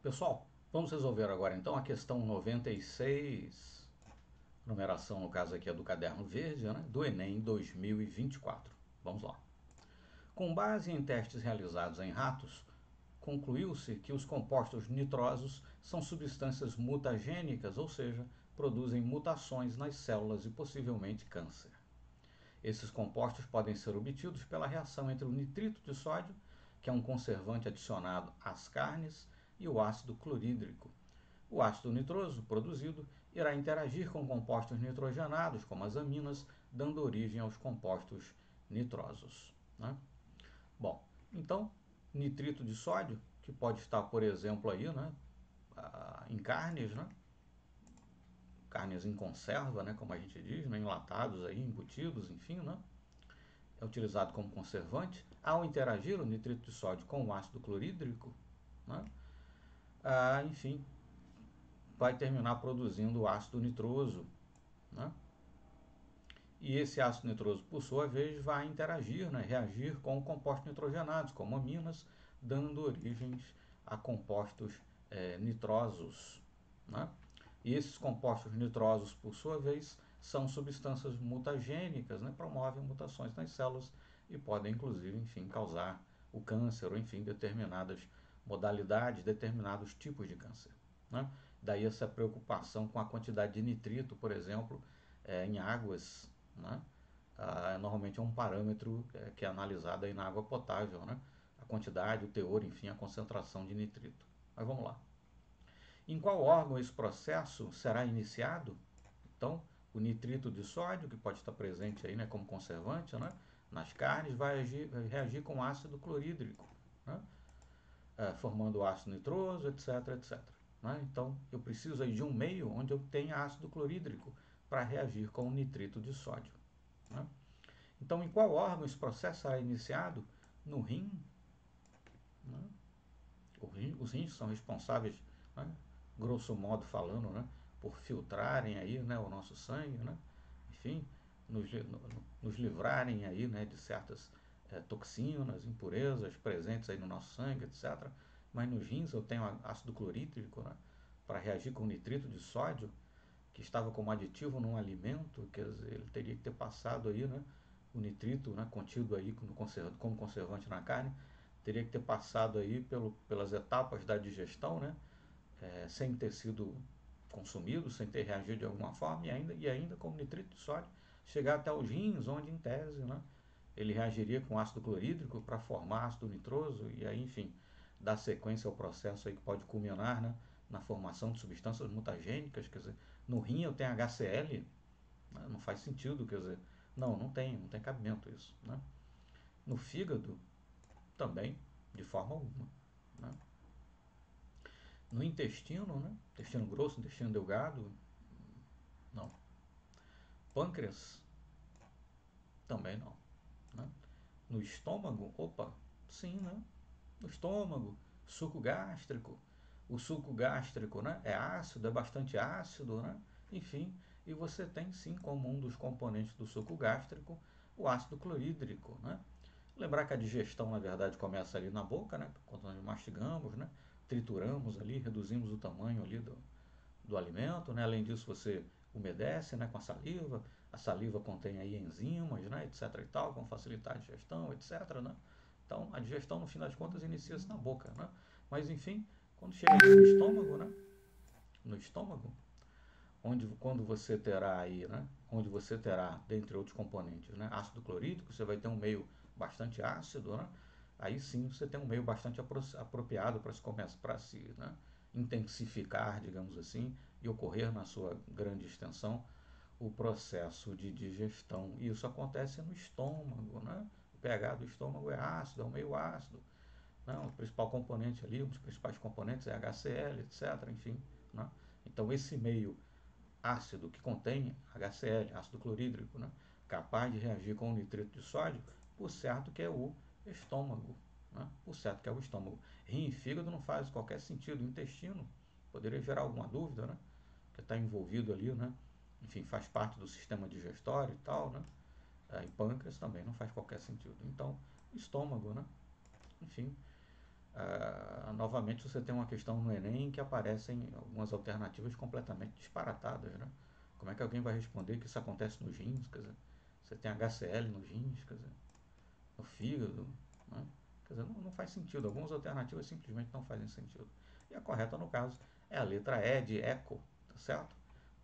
Pessoal, vamos resolver agora então a questão 96, numeração no caso aqui é do caderno verde, né, do Enem 2024. Vamos lá. Com base em testes realizados em ratos, concluiu-se que os compostos nitrosos são substâncias mutagênicas, ou seja, produzem mutações nas células e possivelmente câncer. Esses compostos podem ser obtidos pela reação entre o nitrito de sódio, que é um conservante adicionado às carnes, e o ácido clorídrico. O ácido nitroso produzido irá interagir com compostos nitrogenados, como as aminas, dando origem aos compostos nitrosos, né? Bom, então, nitrito de sódio, que pode estar, por exemplo, aí, né, em carnes, né, carnes em conserva, né, como a gente diz, né, enlatados, aí, embutidos, enfim, né, é utilizado como conservante. Ao interagir o nitrito de sódio com o ácido clorídrico, né, enfim, vai terminar produzindo o ácido nitroso, né? E esse ácido nitroso, por sua vez, vai interagir, né, reagir com compostos nitrogenados, como aminas, dando origens a compostos nitrosos, né? E esses compostos nitrosos, por sua vez, são substâncias mutagênicas, né, promovem mutações nas células e podem, inclusive, enfim, causar o câncer ou, enfim, determinadas modalidades, determinados tipos de câncer, né? Daí essa preocupação com a quantidade de nitrito, por exemplo, em águas, né? Normalmente é um parâmetro que é analisado aí na água potável, né? A quantidade, o teor, enfim, a concentração de nitrito. Mas vamos lá. Em qual órgão esse processo será iniciado? Então, o nitrito de sódio, que pode estar presente aí, né, como conservante, né, nas carnes, vai reagir com ácido clorídrico, né, formando ácido nitroso, etc, etc. Né? Então, eu preciso aí de um meio onde eu tenha ácido clorídrico para reagir com o nitrito de sódio, né? Então, em qual órgão esse processo será iniciado? No rim, né? Os rins são responsáveis, né, grosso modo falando, né, por filtrarem aí, né, o nosso sangue, né, enfim, nos livrarem aí, né, de certas toxinas, impurezas presentes aí no nosso sangue, etc. Mas nos rins eu tenho ácido clorídrico, né, para reagir com nitrito de sódio, que estava como aditivo num alimento, quer dizer, ele teria que ter passado aí, né, o nitrito, né, contido aí como conservante na carne, teria que ter passado aí pelas etapas da digestão, né, sem ter sido consumido, sem ter reagido de alguma forma, e ainda como nitrito de sódio, chegar até os rins, onde em tese, né, ele reagiria com ácido clorídrico para formar ácido nitroso, e aí, enfim, dar sequência ao processo aí que pode culminar, né, na formação de substâncias mutagênicas. Quer dizer, no rim eu tenho HCl, né, não faz sentido, quer dizer, não tem cabimento isso, né? No fígado, também, de forma alguma, né? No intestino, né? Intestino grosso, intestino delgado, não. Pâncreas, também não, né? No estômago, opa, sim, né? No estômago, suco gástrico. O suco gástrico, né, é ácido, é bastante ácido, né? Enfim, e você tem sim como um dos componentes do suco gástrico o ácido clorídrico, né? Lembrar que a digestão, na verdade, começa ali na boca, né? Quando nós mastigamos, né? Trituramos ali, reduzimos o tamanho ali do alimento, né? Além disso, você umedece, né, com a saliva contém aí enzimas, né, etc e tal, vão facilitar a digestão, etc, né? Então, a digestão, no fim das contas, inicia-se na boca, né? Mas, enfim, quando chega no estômago, né? No estômago, quando você terá aí, né? Onde você terá, dentre outros componentes, né? Ácido clorídrico, você vai ter um meio bastante ácido, né? Aí sim você tem um meio bastante apropriado para se, né, intensificar, digamos assim, e ocorrer na sua grande extensão o processo de digestão. E isso acontece no estômago, né? O pH do estômago é ácido, é um meio ácido, né? O principal componente ali, um dos principais componentes é HCl, etc. Enfim, né? Então esse meio ácido que contém HCl, ácido clorídrico, né, capaz de reagir com o nitrito de sódio, por certo que é o estômago, né? Por certo que é o estômago. Rim e fígado não faz qualquer sentido. O intestino poderia gerar alguma dúvida, né? Que está envolvido ali, né? Enfim, faz parte do sistema digestório e tal, né? E pâncreas também não faz qualquer sentido. Então, estômago, né? Enfim, novamente você tem uma questão no Enem que aparecem algumas alternativas completamente disparatadas, né? Como é que alguém vai responder que isso acontece nos rins, quer dizer, você tem HCl nos rins, quer dizer, no fígado, né? Quer dizer, não faz sentido, algumas alternativas simplesmente não fazem sentido. E a correta, no caso, é a letra E de eco, tá certo?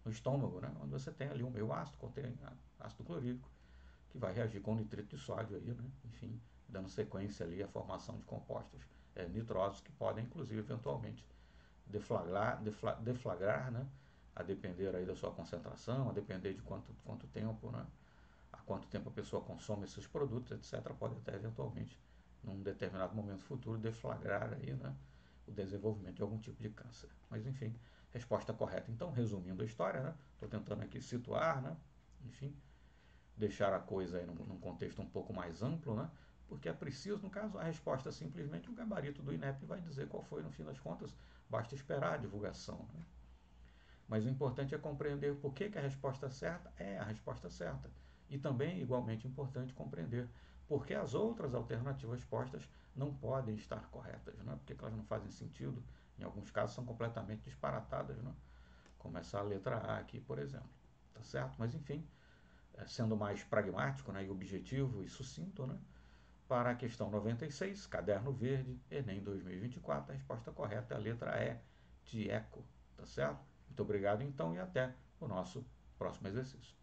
No estômago, né? Onde você tem ali um meio ácido, contém ácido clorídrico, que vai reagir com nitrito de sódio aí, né? Enfim, dando sequência ali à formação de compostos nitrosos que podem, inclusive, eventualmente deflagrar, né? A depender aí da sua concentração, a depender de quanto tempo, né? A quanto tempo a pessoa consome esses produtos, etc., pode até eventualmente, num determinado momento futuro, deflagrar aí, né? O desenvolvimento de algum tipo de câncer. Mas, enfim, resposta correta. Então, resumindo a história, né? Estou tentando aqui situar, né? Enfim, deixar a coisa aí num contexto um pouco mais amplo, né? Porque é preciso, no caso, a resposta é simplesmente o gabarito do INEP vai dizer qual foi, no fim das contas, basta esperar a divulgação, né? Mas o importante é compreender por que a resposta certa é a resposta certa. E também, igualmente importante, compreender por que as outras alternativas postas não podem estar corretas, né? Porque elas não fazem sentido, em alguns casos são completamente disparatadas, né? Como essa letra A aqui, por exemplo. Tá certo? Mas enfim, sendo mais pragmático, né, e objetivo e sucinto, né, para a questão 96, caderno verde, Enem 2024, a resposta correta é a letra E de eco, tá certo? Muito obrigado então e até o nosso próximo exercício.